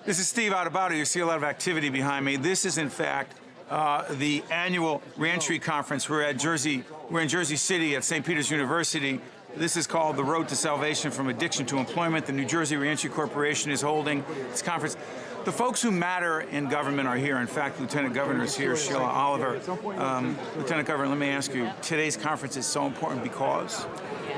This is Steve Adubato. You see a lot of activity behind me. This is, in fact, the annual Reentry Conference. We're in Jersey City at St. Peter's University. This is called The Road to Salvation from Addiction to Employment. The New Jersey Reentry Corporation is holding this conference. The folks who matter in government are here. In fact, Lieutenant Governor is here, Sheila Oliver. Lieutenant Governor, let me ask you, today's conference is so important because?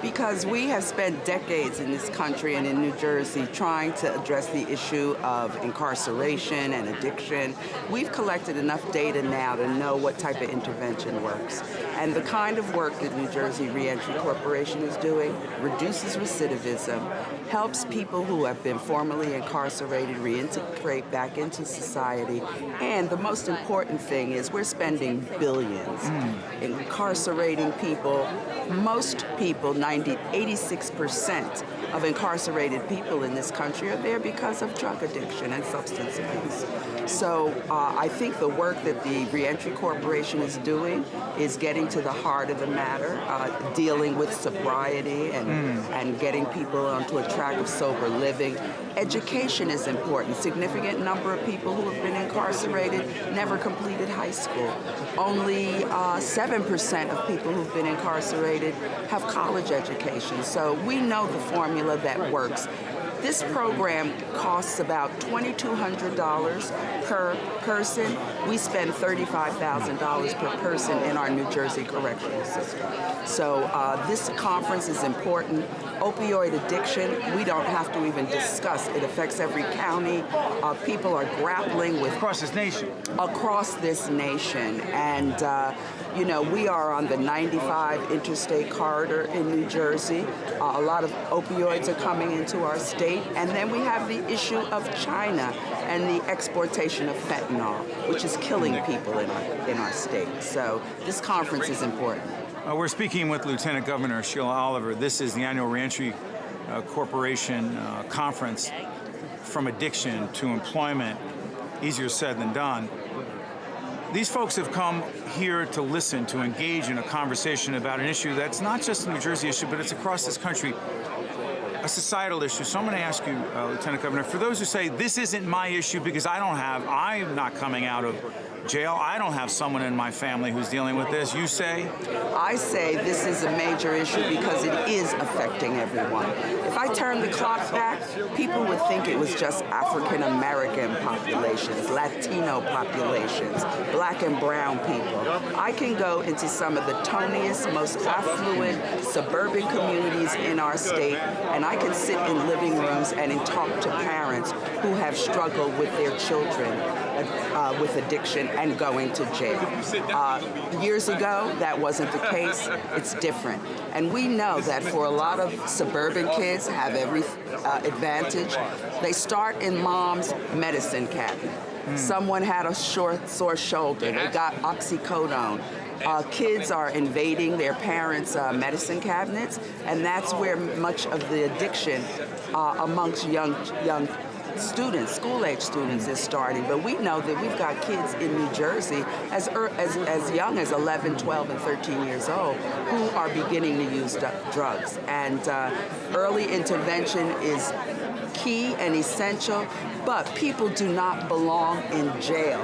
Because we have spent decades in this country and in New Jersey trying to address the issue of incarceration and addiction. We've collected enough data now to know what type of intervention works. And the kind of work that New Jersey Reentry Corporation is doing reduces recidivism, helps people who have been formerly incarcerated reintegrate back into society, and the most important thing is we're spending billions incarcerating people. Most people, 86% of incarcerated people in this country are there because of drug addiction and substance abuse. So I think the work that the Reentry Corporation is doing is getting to the heart of the matter, dealing with sobriety and getting people onto a track of sober living. Education is important. Significant number of people who have been incarcerated never completed high school. Only 7% of people who've been incarcerated have college education. So we know the formula that works. This program costs about $2,200 per person. We spend $35,000 per person in our New Jersey correctional system. So this conference is important. Opioid addiction, we don't have to even discuss. It affects every county. People are grappling with... Across this nation. Across this nation. And, you know, we are on the 95 interstate corridor in New Jersey. A lot of opioids are coming into our state. And then we have the issue of China and the exportation of fentanyl, which is killing people in our state. So this conference is important. We're speaking with Lieutenant Governor Sheila Oliver. This is the annual Reentry Corporation conference, From Addiction to Employment. Easier said than done. These folks have come here to listen, to engage in a conversation about an issue that's not just a New Jersey issue, but it's across this country, a societal issue. So I'm going to ask you, Lieutenant Governor, for those who say, this isn't my issue because I'm not coming out of jail, I don't have someone in my family who's dealing with this, you say? I say this is a major issue because it is affecting everyone. If I turn the clock back, people would think it was just African American populations, Latino populations, black and brown people. I can go into some of the toniest, most affluent suburban communities in our state, and I can sit in living rooms and talk to parents who have struggled with their children with addiction and going to jail. Years ago, that wasn't the case. It's different. And we know that for a lot of suburban kids have every advantage. They start in mom's medicine cabinet. Someone had a sore shoulder. They got oxycodone. Kids are invading their parents' medicine cabinets, and that's where much of the addiction amongst young students, school-age students, is starting. But we know that we've got kids in New Jersey as young as 11, 12, and 13 years old who are beginning to use drugs. And early intervention is key and essential, but people do not belong in jail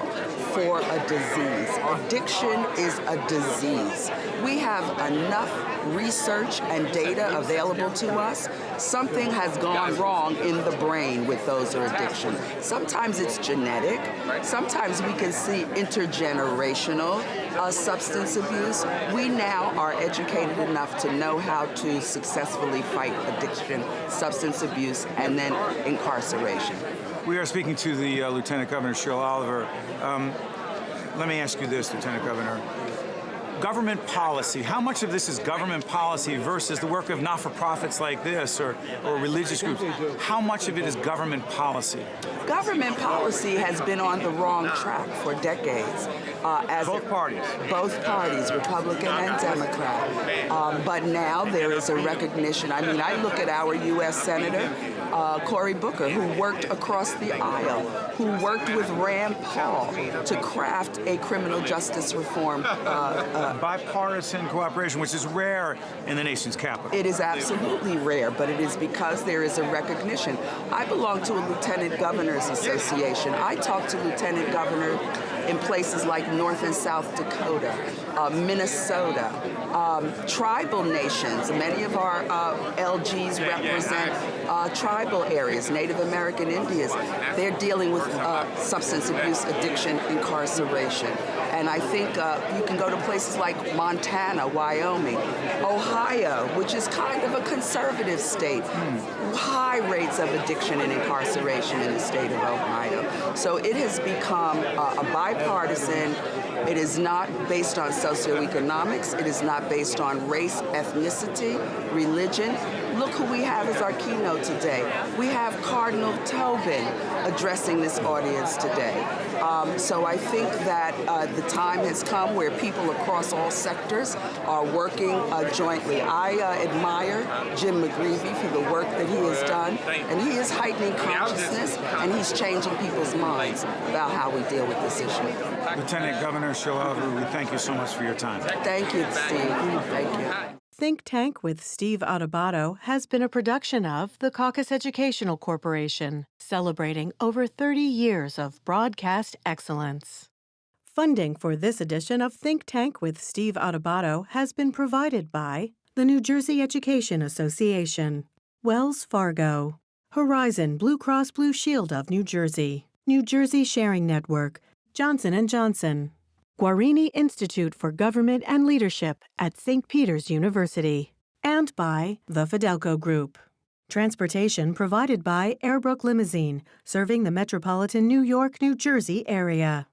for a disease. Addiction is a disease. We have enough research and data available to us. Something has gone wrong in the brain with those with addiction. Sometimes it's genetic. Sometimes we can see intergenerational substance abuse. We now are educated enough to know how to successfully fight addiction, substance abuse, and then incarceration. We are speaking to the Lieutenant Governor Sheila Oliver. Let me ask you this, Lieutenant Governor. Government policy, how much of this is government policy versus the work of not-for-profits like this or religious groups? How much of it is government policy? Government policy has been on the wrong track for decades. Both parties, Republican and Democrat. But now there is a recognition. I mean, I look at our U.S. Senator, Cory Booker, who worked across the aisle, who worked with Rand Paul to craft a criminal justice reform bipartisan cooperation, which is rare in the nation's capital. It is absolutely rare, but it is because there is a recognition. I belong to a Lieutenant Governor's Association. I talk to Lieutenant Governor in places like North and South Dakota, Minnesota, tribal nations. Many of our LGs represent tribal areas, Native American Indians. They're dealing with substance abuse, addiction, incarceration. And I think you can go to places like Montana, Wyoming, Ohio, which is kind of a conservative state. High rates of addiction and incarceration in the state of Ohio. So it has become a bipartisan. It is not based on socioeconomics. It is not based on race, ethnicity, religion. Look who we have as our keynote today. We have Cardinal Tobin addressing this audience today. So I think that the time has come where people across all sectors are working jointly. I admire Jim McGreevey for the work that he has done, and he is heightening consciousness, and he's changing people's minds about how we deal with this issue. Lieutenant Governor Sheila Oliver, we thank you so much for your time. Thank you, Steve. Thank you. Think Tank with Steve Adubato has been a production of the Caucus Educational Corporation, celebrating over 30 years of broadcast excellence. Funding for this edition of Think Tank with Steve Adubato has been provided by the New Jersey Education Association, Wells Fargo, Horizon Blue Cross Blue Shield of New Jersey, New Jersey Sharing Network, Johnson & Johnson, Guarini Institute for Government and Leadership at St. Peter's University, and by the Fidelco Group. Transportation provided by Airbrook Limousine, serving the metropolitan New York, New Jersey area.